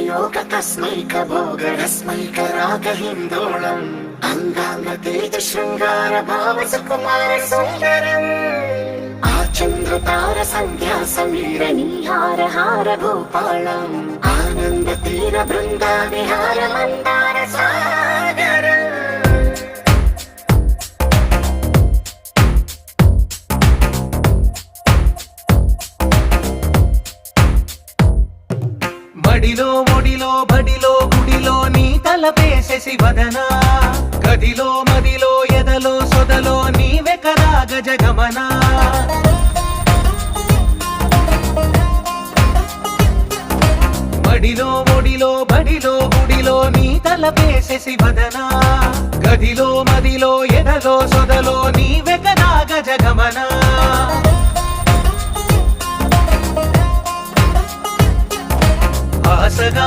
योग तस्मैक भोगरस्मैक रागहिन्दोळम् अंगांग तेज शृंगार भाव सुकुमार सुंदरम् आचंद्र तार संध्या समीर नीहार हार भूपालम् आनंद तीर बृंदा विहार मंदार सागरम् మడిలో ఒడిలో బడిలో గుడిలో నీ తలపేసేసి వదనా గదిలో మదిలో ఎదలో సొదలో నీవే కదా గజగమనా మడిలో ఒడిలో బడిలో గుడిలో నీ తలపేసేసి వదనా గదిలో మదిలో ఎదలో సొదలో నీవే కదా గజగమనా ఆసగా